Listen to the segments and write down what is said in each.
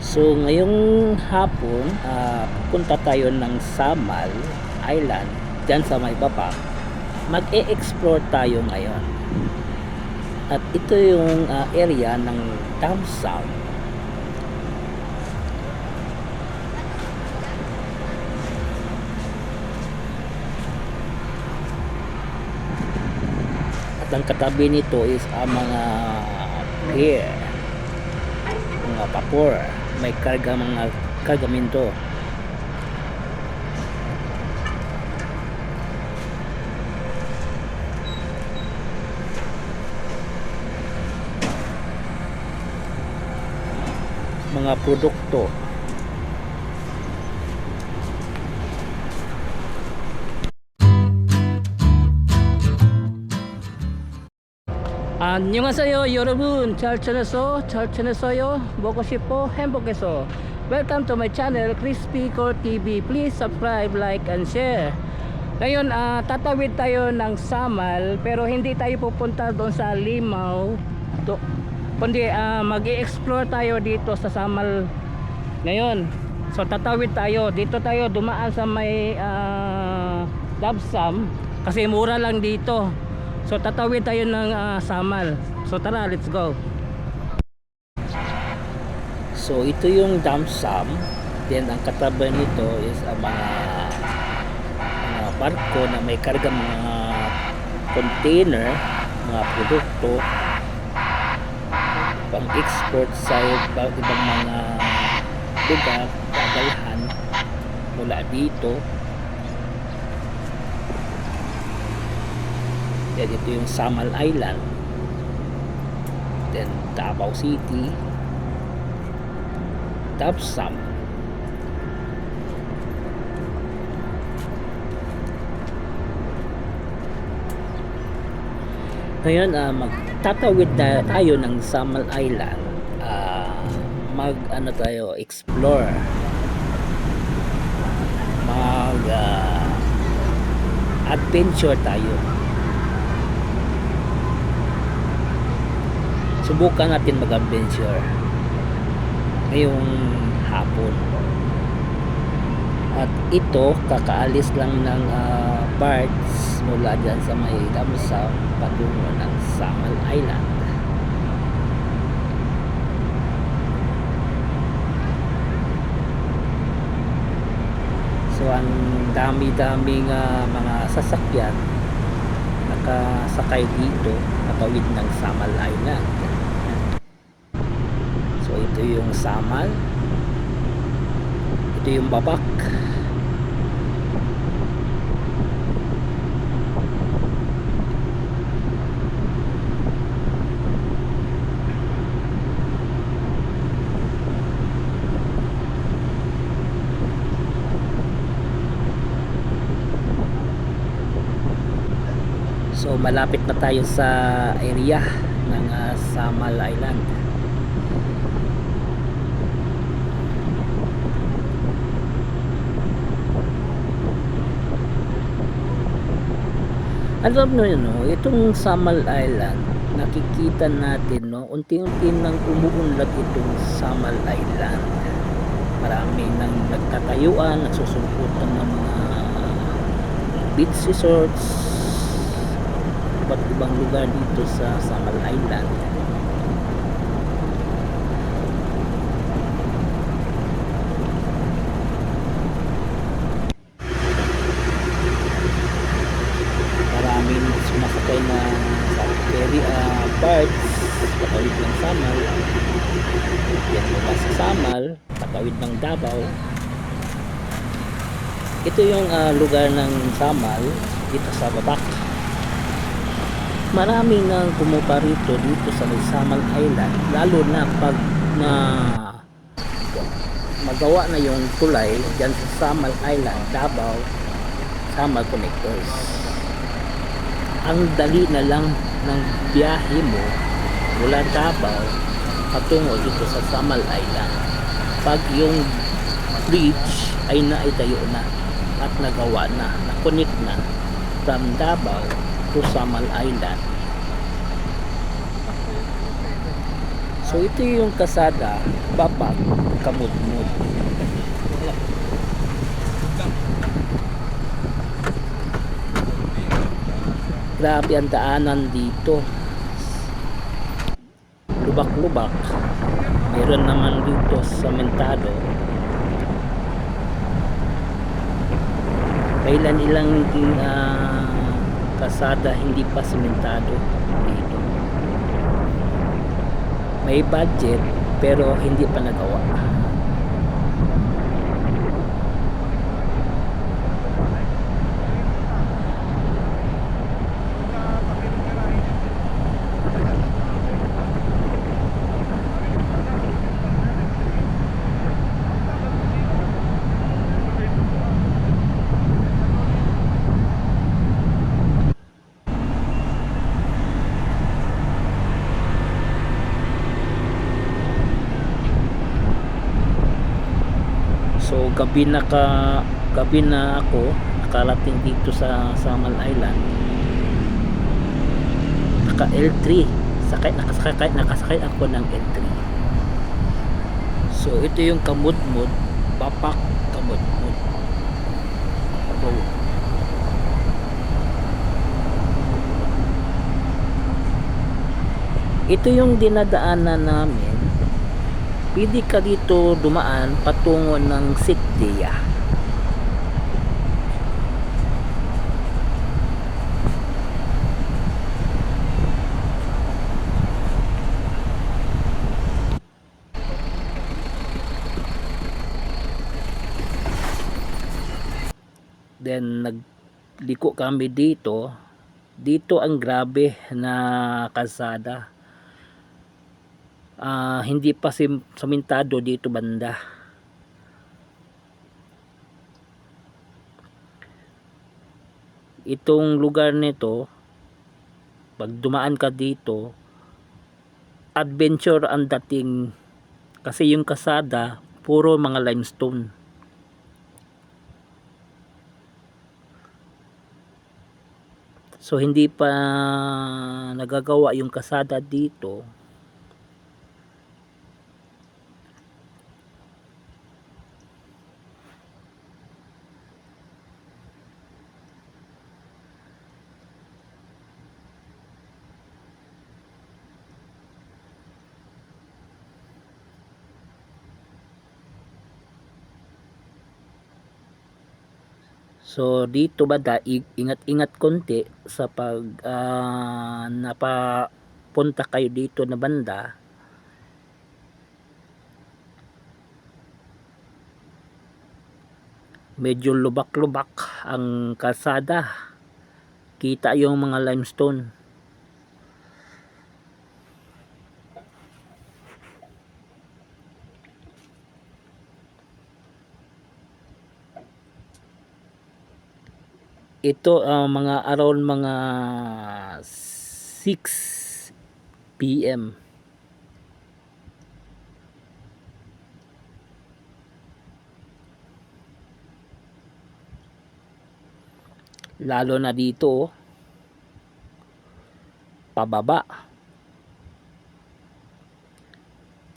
So ngayong hapon, pupunta tayo ng Samal Island dyan sa may baba. Mag-e-explore tayo ngayon. At ito yung area ng Dam Sum. At ang katabi nito is mga pier, mga vapor, may mga kargamento. Mga produkto. 안녕하세요 여러분, 잘 지냈어요? 먹고 싶어 행복해서. Welcome to my channel Crispy Core TV. Please subscribe, like and share. Ngayon tatawid tayo ng Samal, pero hindi tayo pupunta doon sa Limau kundi mag-i-explore tayo dito sa Samal ngayon. So tatawid tayo dito, tayo dumaan sa may Dam Sum kasi mura lang dito. So tatawid tayo ng Samal. So tara, let's go. So ito yung Dam Sum. Then ang katabi nito is mga barko na may karga mga container, mga produkto pang export sa ibang mga lugar, dadalhan mula dito. Then ito yung Samal Island, then Davao City, Dam Sum. Ngayon magtatawid tayo ng Samal Island. Tayo explore, adventure tayo. Subukan natin mag-adventure ngayong hapon. At ito, kakaalis lang ng birds mula dyan sa may Dam Sum patungo ng Samal Island. So ang dami-daming mga sasakyan nakasakay dito patawid ng Samal Island. So ito yung Samal, ito yung Babak. So malapit na tayo sa area ng Samal Island. Alam nyo itong Samal Island, nakikita natin unti-unti nang umuunlad itong Samal Island. Marami nang nagtatayuan, nagsusulputan ng mga beach resorts, iba't ibang lugar dito sa Samal Island. Maraming sumasakay na sa ferry barge patawid ng Samal. Yan mula sa Samal patawid ng Davao. Ito yung lugar ng Samal dito sa Babak. Marami nang pumupa rito dito sa Samal Island, lalo na pag magawa na yung tulay dyan sa Samal Island, Davao Samal Connectors. Ang dali na lang ng biyahe mo mula Davao patungo dito sa Samal Island pag yung bridge ay naitayo na at nagawa na, na-connect na from Davao to Samal Island. So ito yung Kasada Babak Kamudmud. Grabe ang daanan dito, lubak-lubak. Meron naman dito samentado. Kailan ilang kasada hindi pa sementado dito. May budget pero hindi pa nagawa. So gabi na ako nakarating dito sa Samal Island. Naka L3 nakasakay ako ng L3. So ito yung Kamudmud, Bapak Kamudmud Road. Ito yung dinadaanan namin. Pwede ka dito dumaan patungo ng Sikdea. Then nagliko kami dito. Dito ang grabe na kalsada. Hindi pa samentado dito banda. Itong lugar nito, pag dumaan ka dito, adventure ang dating, kasi yung kalsada puro mga limestone. So hindi pa nagagawa yung kalsada dito. So dito ba ingat-ingat konti sa pag napapunta kayo dito na banda. Medyo lubak-lubak ang kalsada. Kita yung mga limestone. Ito mga around mga 6 PM. Lalo na dito pababa.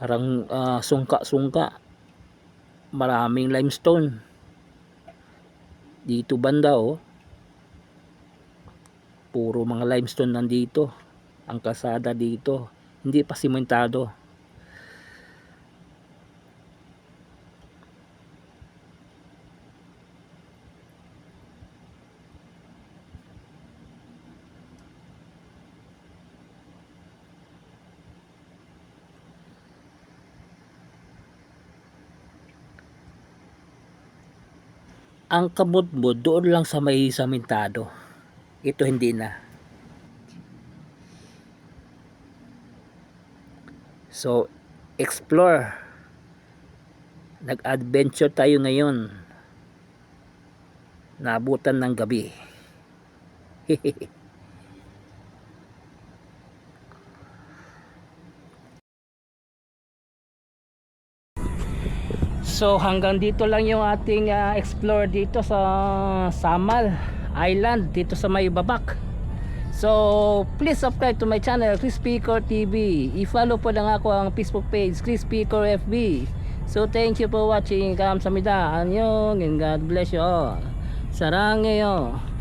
Parang sungka-sungka. Maraming limestone. Dito banda puro mga limestone nandito. Ang kalsada dito hindi pa simentado. Ang Kamudmud doon lang sa may samentado. Ito hindi na. So explore. Nag-adventure tayo ngayon. Naabutan ng gabi. So hanggang dito lang yung ating explore dito sa Samal Island, dito sa may Babak. So please subscribe to my channel, Crispy Core TV. I-follow po lang ako ang Facebook page, Crispy Core FB. So thank you for watching. 감사합니다. 안녕 and God bless you all. 사랑해요.